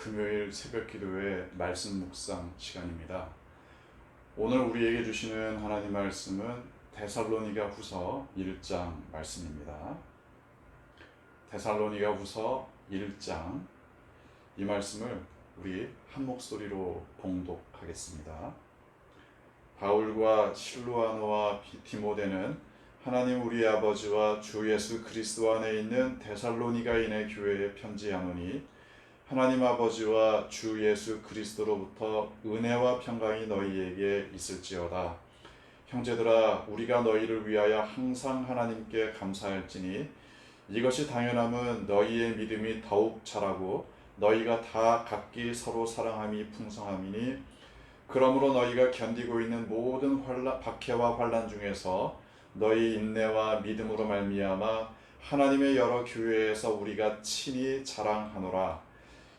금요일 새벽 기도의 말씀 묵상 시간입니다. 오늘 우리에게 주시는 하나님 말씀은 데살로니가 후서 1장 말씀입니다. 데살로니가 후서 1장 이 말씀을 우리 한 목소리로 봉독하겠습니다. 바울과 실루아노와 디모데는 하나님 우리 아버지와 주 예수 그리스도 안에 있는 데살로니가인의 교회에 편지하노니 하나님 아버지와 주 예수 그리스도로부터 은혜와 평강이 너희에게 있을지어다. 형제들아, 우리가 너희를 위하여 항상 하나님께 감사할지니 이것이 당연함은 너희의 믿음이 더욱 자라고 너희가 다 각기 서로 사랑함이 풍성함이니 그러므로 너희가 견디고 있는 모든 박해와 환난 중에서 너희 인내와 믿음으로 말미암아 하나님의 여러 교회에서 우리가 친히 자랑하노라.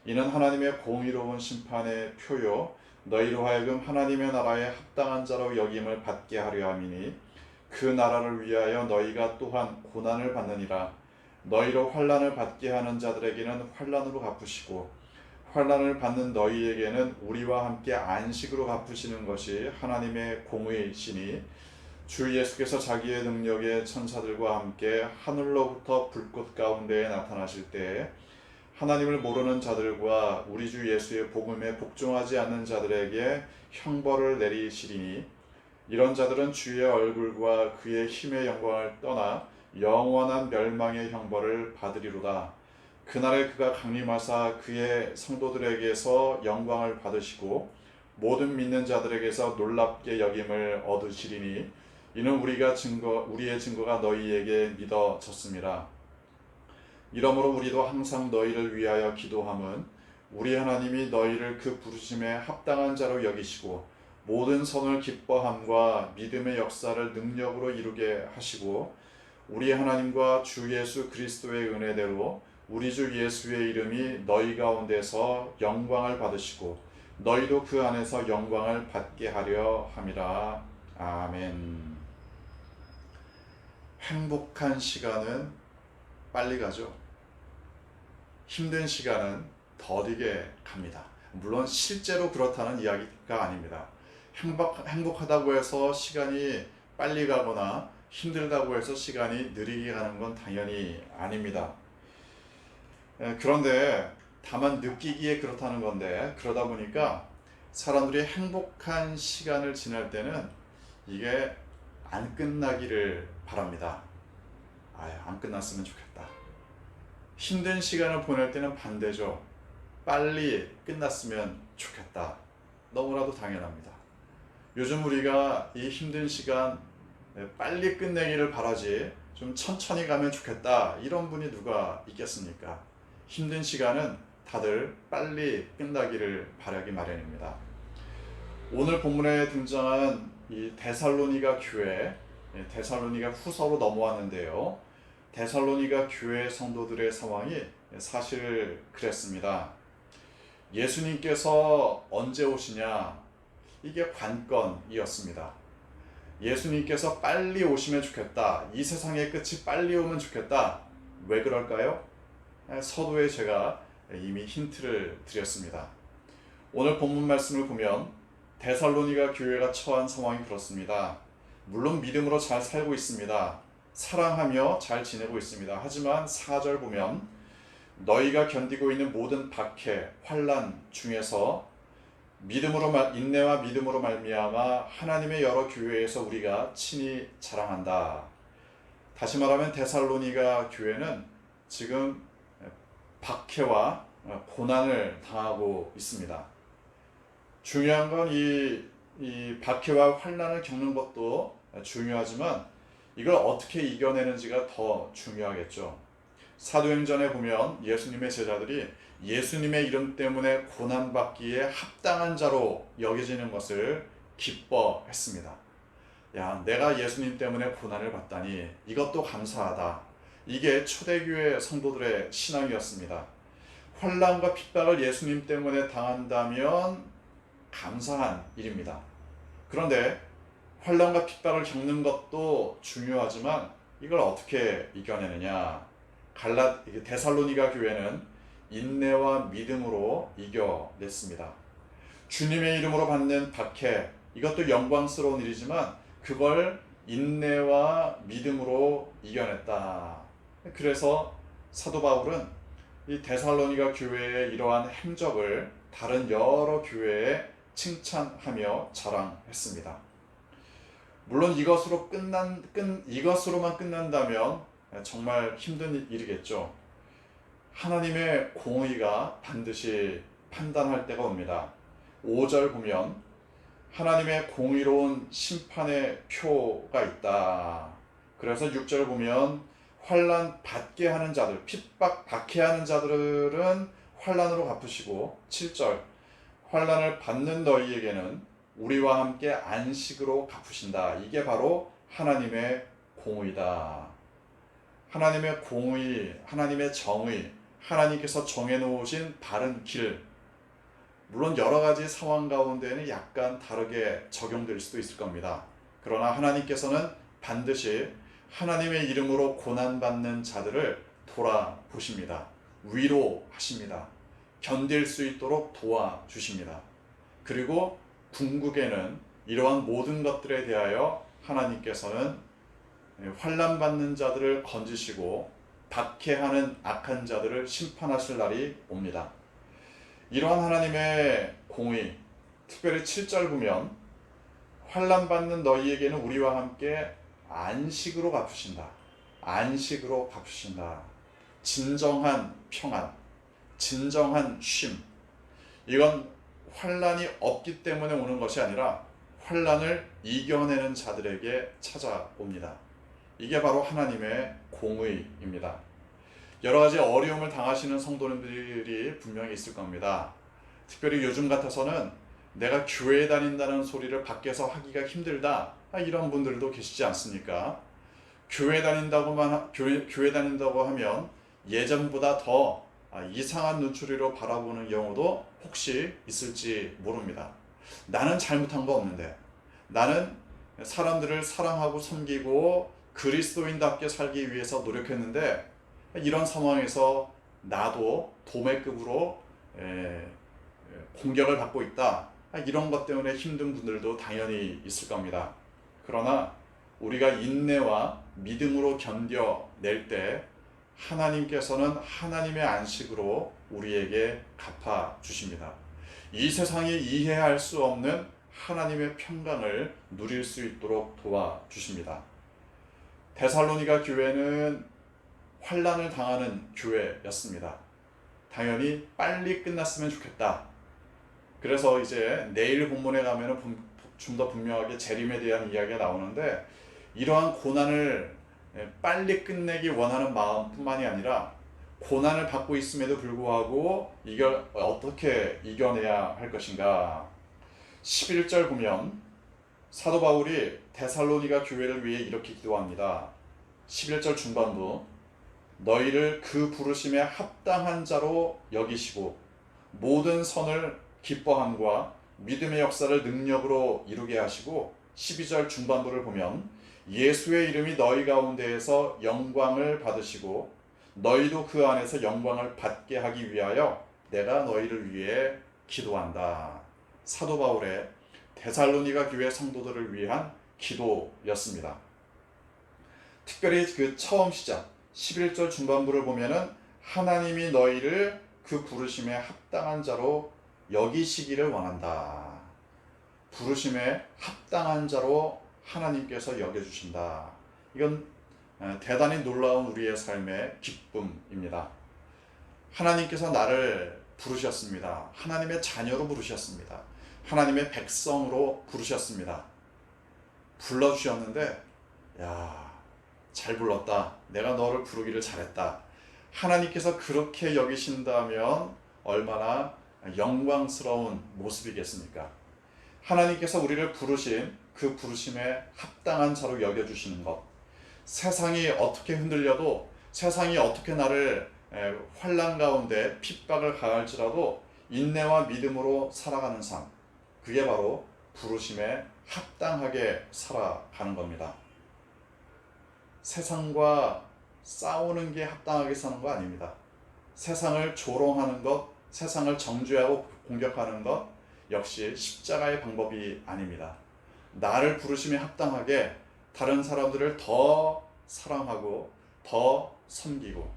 이는 하나님의 공의로운 심판의 표요 너희로 하여금 하나님의 나라에 합당한 자로 여김을 받게 하려 함이니 그 나라를 위하여 너희가 또한 고난을 받느니라. 너희로 환난을 받게 하는 자들에게는 환난으로 갚으시고 환난을 받는 너희에게는 우리와 함께 안식으로 갚으시는 것이 하나님의 공의이시니 주 예수께서 자기의 능력의 천사들과 함께 하늘로부터 불꽃 가운데에 나타나실 때에 하나님을 모르는 자들과 우리 주 예수의 복음에 복종하지 않는 자들에게 형벌을 내리시리니 이런 자들은 주의 얼굴과 그의 힘의 영광을 떠나 영원한 멸망의 형벌을 받으리로다. 그날에 그가 강림하사 그의 성도들에게서 영광을 받으시고 모든 믿는 자들에게서 놀랍게 여김을 얻으시리니 이는 우리의 증거가 너희에게 믿어졌습니다. 이러므로 우리도 항상 너희를 위하여 기도함은 우리 하나님이 너희를 그 부르심에 합당한 자로 여기시고 모든 선을 기뻐함과 믿음의 역사를 능력으로 이루게 하시고 우리 하나님과 주 예수 그리스도의 은혜대로 우리 주 예수의 이름이 너희 가운데서 영광을 받으시고 너희도 그 안에서 영광을 받게 하려 함이라. 아멘. 행복한 시간은 빨리 가죠. 힘든 시간은 더디게 갑니다. 물론 실제로 그렇다는 이야기가 아닙니다. 행복하다고 해서 시간이 빨리 가거나 힘들다고 해서 시간이 느리게 가는 건 당연히 아닙니다. 그런데 다만 느끼기에 그렇다는 건데, 그러다 보니까 사람들이 행복한 시간을 지날 때는 이게 안 끝나기를 바랍니다. 안 끝났으면 좋겠다. 힘든 시간을 보낼 때는 반대죠. 빨리 끝났으면 좋겠다. 너무나도 당연합니다. 요즘 우리가 이 힘든 시간 빨리 끝내기를 바라지 좀 천천히 가면 좋겠다, 이런 분이 누가 있겠습니까? 힘든 시간은 다들 빨리 끝나기를 바라기 마련입니다. 오늘 본문에 등장한 이 데살로니가 교회, 데살로니가 후서로 넘어왔는데요. 데살로니가 교회 성도들의 상황이 사실 그랬습니다. 예수님께서 언제 오시냐, 이게 관건이었습니다. 예수님께서 빨리 오시면 좋겠다, 이 세상의 끝이 빨리 오면 좋겠다. 왜 그럴까요? 서두에 제가 이미 힌트를 드렸습니다. 오늘 본문 말씀을 보면 데살로니가 교회가 처한 상황이 그렇습니다. 물론 믿음으로 잘 살고 있습니다. 사랑하며 잘 지내고 있습니다. 하지만 4절 보면 너희가 견디고 있는 모든 박해, 환난 중에서 인내와 믿음으로 말미암아 하나님의 여러 교회에서 우리가 친히 자랑한다. 다시 말하면 데살로니가 교회는 지금 박해와 고난을 당하고 있습니다. 중요한 건 이 박해와 환난을 겪는 것도 중요하지만 이걸 어떻게 이겨내는지가 더 중요하겠죠. 사도행전에 보면 예수님의 제자들이 예수님의 이름 때문에 고난받기에 합당한 자로 여겨지는 것을 기뻐했습니다. 내가 예수님 때문에 고난을 받다니 이것도 감사하다. 이게 초대교회 성도들의 신앙이었습니다. 환난과 핍박을 예수님 때문에 당한다면 감사한 일입니다. 그런데 환난과 핍박을 겪는 것도 중요하지만 이걸 어떻게 이겨내느냐. 데살로니가 교회는 인내와 믿음으로 이겨냈습니다. 주님의 이름으로 받는 박해, 이것도 영광스러운 일이지만 그걸 인내와 믿음으로 이겨냈다. 그래서 사도 바울은 이 데살로니가 교회의 이러한 행적을 다른 여러 교회에 칭찬하며 자랑했습니다. 물론 이것으로만 끝난다면 정말 힘든 일이겠죠. 하나님의 공의가 반드시 판단할 때가 옵니다. 5절 보면 하나님의 공의로운 심판의 표가 있다. 그래서 6절 보면 환난 받게 하는 자들, 핍박 받게 하는 자들은 환난으로 갚으시고, 7절 환난을 받는 너희에게는 우리와 함께 안식으로 갚으신다. 이게 바로 하나님의 공의다. 하나님의 공의, 하나님의 정의, 하나님께서 정해놓으신 바른 길, 물론 여러 가지 상황 가운데는 약간 다르게 적용될 수도 있을 겁니다. 그러나 하나님께서는 반드시 하나님의 이름으로 고난받는 자들을 돌아보십니다. 위로하십니다. 견딜 수 있도록 도와주십니다. 그리고 궁극에는 이러한 모든 것들에 대하여 하나님께서는 환난받는 자들을 건지시고 박해하는 악한 자들을 심판하실 날이 옵니다. 이러한 하나님의 공의, 특별히 7절 보면 환난받는 너희에게는 우리와 함께 안식으로 갚으신다. 안식으로 갚으신다. 진정한 평안, 진정한 쉼. 이건 환난이 없기 때문에 오는 것이 아니라 환난을 이겨내는 자들에게 찾아옵니다. 이게 바로 하나님의 공의입니다. 여러 가지 어려움을 당하시는 성도님들이 분명히 있을 겁니다. 특별히 요즘 같아서는 내가 교회 다닌다는 소리를 밖에서 하기가 힘들다, 이런 분들도 계시지 않습니까? 교회 다닌다고 하면 예전보다 더 이상한 눈초리로 바라보는 경우도 혹시 있을지 모릅니다. 나는 잘못한 거 없는데, 나는 사람들을 사랑하고 섬기고 그리스도인답게 살기 위해서 노력했는데 이런 상황에서 나도 도매급으로 공격을 받고 있다, 이런 것 때문에 힘든 분들도 당연히 있을 겁니다. 그러나 우리가 인내와 믿음으로 견뎌낼 때 하나님께서는 하나님의 안식으로 우리에게 갚아주십니다. 이 세상이 이해할 수 없는 하나님의 평강을 누릴 수 있도록 도와주십니다. 데살로니가 교회는 환난을 당하는 교회였습니다. 당연히 빨리 끝났으면 좋겠다. 그래서 이제 내일 본문에 가면은 좀 더 분명하게 재림에 대한 이야기가 나오는데, 이러한 고난을 빨리 끝내기 원하는 마음뿐만이 아니라 고난을 받고 있음에도 불구하고 이걸 어떻게 이겨내야 할 것인가. 11절 보면 사도 바울이 데살로니가 교회를 위해 이렇게 기도합니다. 11절 중반부, 너희를 그 부르심에 합당한 자로 여기시고 모든 선을 기뻐함과 믿음의 역사를 능력으로 이루게 하시고, 12절 중반부를 보면 예수의 이름이 너희 가운데에서 영광을 받으시고 너희도 그 안에서 영광을 받게 하기 위하여 내가 너희를 위해 기도한다. 사도 바울의 데살로니가 교회 성도들을 위한 기도였습니다. 특별히 그 처음 시작 11절 중반부를 보면은 하나님이 너희를 그 부르심에 합당한 자로 여기시기를 원한다. 부르심에 합당한 자로 하나님께서 여겨주신다. 이건 대단히 놀라운 우리의 삶의 기쁨입니다. 하나님께서 나를 부르셨습니다. 하나님의 자녀로 부르셨습니다. 하나님의 백성으로 부르셨습니다. 불러주셨는데, 야, 잘 불렀다. 내가 너를 부르기를 잘했다. 하나님께서 그렇게 여기신다면 얼마나 영광스러운 모습이겠습니까? 하나님께서 우리를 부르신 그 부르심에 합당한 자로 여겨주시는 것, 세상이 어떻게 흔들려도, 세상이 어떻게 나를 환난 가운데 핍박을 가할지라도 인내와 믿음으로 살아가는 삶, 그게 바로 부르심에 합당하게 살아가는 겁니다. 세상과 싸우는 게 합당하게 사는 거 아닙니다. 세상을 조롱하는 것, 세상을 정죄하고 공격하는 것 역시 십자가의 방법이 아닙니다. 나를 부르심에 합당하게 다른 사람들을 더 사랑하고 더 섬기고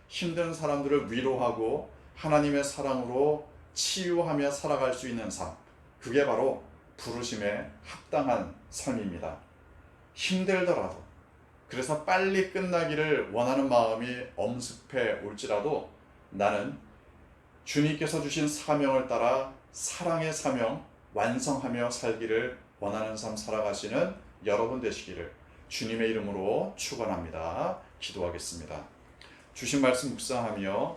힘든 사람들을 위로하고 하나님의 사랑으로 치유하며 살아갈 수 있는 삶, 그게 바로 부르심에 합당한 삶입니다. 힘들더라도, 그래서 빨리 끝나기를 원하는 마음이 엄습해 올지라도 나는 주님께서 주신 사명을 따라 사랑의 사명 완성하며 살기를 원하는 삶 살아가시는 여러분 되시기를 주님의 이름으로 축원합니다. 기도하겠습니다. 주신 말씀 묵상하며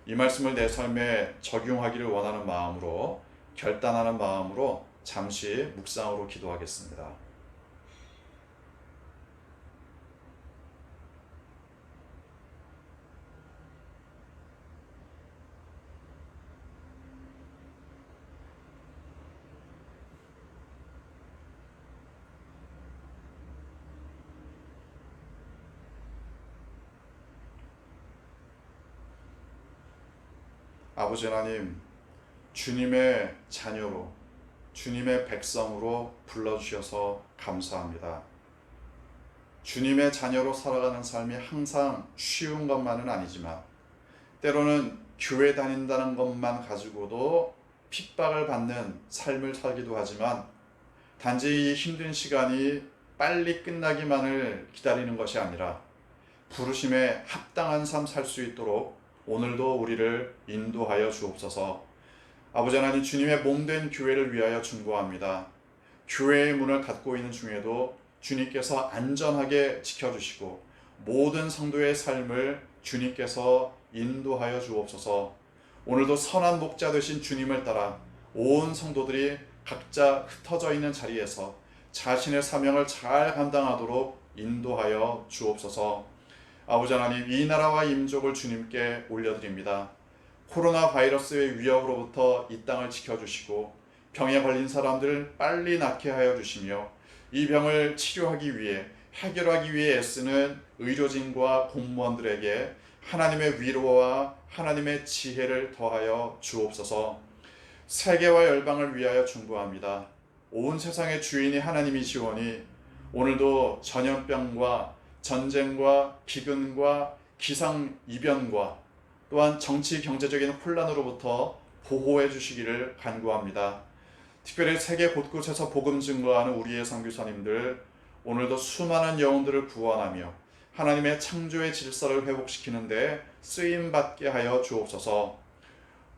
이 말씀을 내 삶에 적용하기를 원하는 마음으로, 결단하는 마음으로 잠시 묵상으로 기도하겠습니다. 아버지 하나님, 주님의 자녀로, 주님의 백성으로 불러주셔서 감사합니다. 주님의 자녀로 살아가는 삶이 항상 쉬운 것만은 아니지만 때로는 교회 다닌다는 것만 가지고도 핍박을 받는 삶을 살기도 하지만 단지 이 힘든 시간이 빨리 끝나기만을 기다리는 것이 아니라 부르심에 합당한 삶 살 수 있도록 오늘도 우리를 인도하여 주옵소서. 아버지 하나님, 주님의 몸된 교회를 위하여 중보합니다. 교회의 문을 닫고 있는 중에도 주님께서 안전하게 지켜주시고 모든 성도의 삶을 주님께서 인도하여 주옵소서. 오늘도 선한 목자 되신 주님을 따라 온 성도들이 각자 흩어져 있는 자리에서 자신의 사명을 잘 감당하도록 인도하여 주옵소서. 아버지 하나님, 이 나라와 임족을 주님께 올려드립니다. 코로나 바이러스의 위협으로부터 이 땅을 지켜주시고 병에 걸린 사람들을 빨리 낫게 하여 주시며 이 병을 치료하기 위해, 해결하기 위해 애쓰는 의료진과 공무원들에게 하나님의 위로와 하나님의 지혜를 더하여 주옵소서. 세계와 열방을 위하여 중보합니다. 온 세상의 주인이 하나님이시오니 오늘도 전염병과 전쟁과 기근과 기상이변과 또한 정치 경제적인 혼란으로부터 보호해 주시기를 간구합니다. 특별히 세계 곳곳에서 복음 증거하는 우리의 선교사님들, 오늘도 수많은 영혼들을 구원하며 하나님의 창조의 질서를 회복시키는 데 쓰임받게 하여 주옵소서.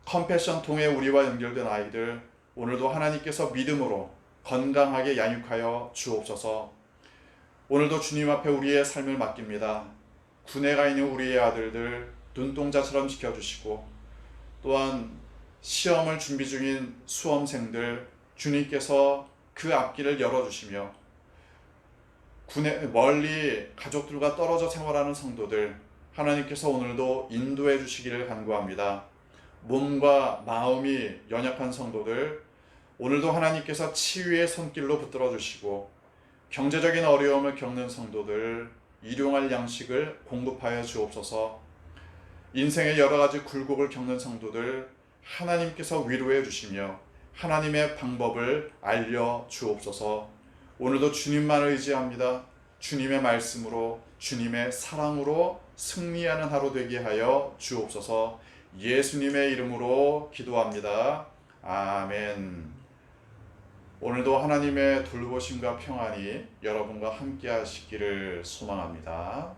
컴패션 통해 우리와 연결된 아이들, 오늘도 하나님께서 믿음으로 건강하게 양육하여 주옵소서. 오늘도 주님 앞에 우리의 삶을 맡깁니다. 군에 가 있는 우리의 아들들 눈동자처럼 지켜주시고 또한 시험을 준비 중인 수험생들 주님께서 그 앞길을 열어주시며 군에 멀리 가족들과 떨어져 생활하는 성도들 하나님께서 오늘도 인도해 주시기를 간구합니다. 몸과 마음이 연약한 성도들 오늘도 하나님께서 치유의 손길로 붙들어 주시고 경제적인 어려움을 겪는 성도들 일용할 양식을 공급하여 주옵소서. 인생의 여러 가지 굴곡을 겪는 성도들 하나님께서 위로해 주시며 하나님의 방법을 알려 주옵소서. 오늘도 주님만 의지합니다. 주님의 말씀으로 주님의 사랑으로 승리하는 하루 되게 하여 주옵소서. 예수님의 이름으로 기도합니다. 아멘. 오늘도 하나님의 돌보심과 평안이 여러분과 함께 하시기를 소망합니다.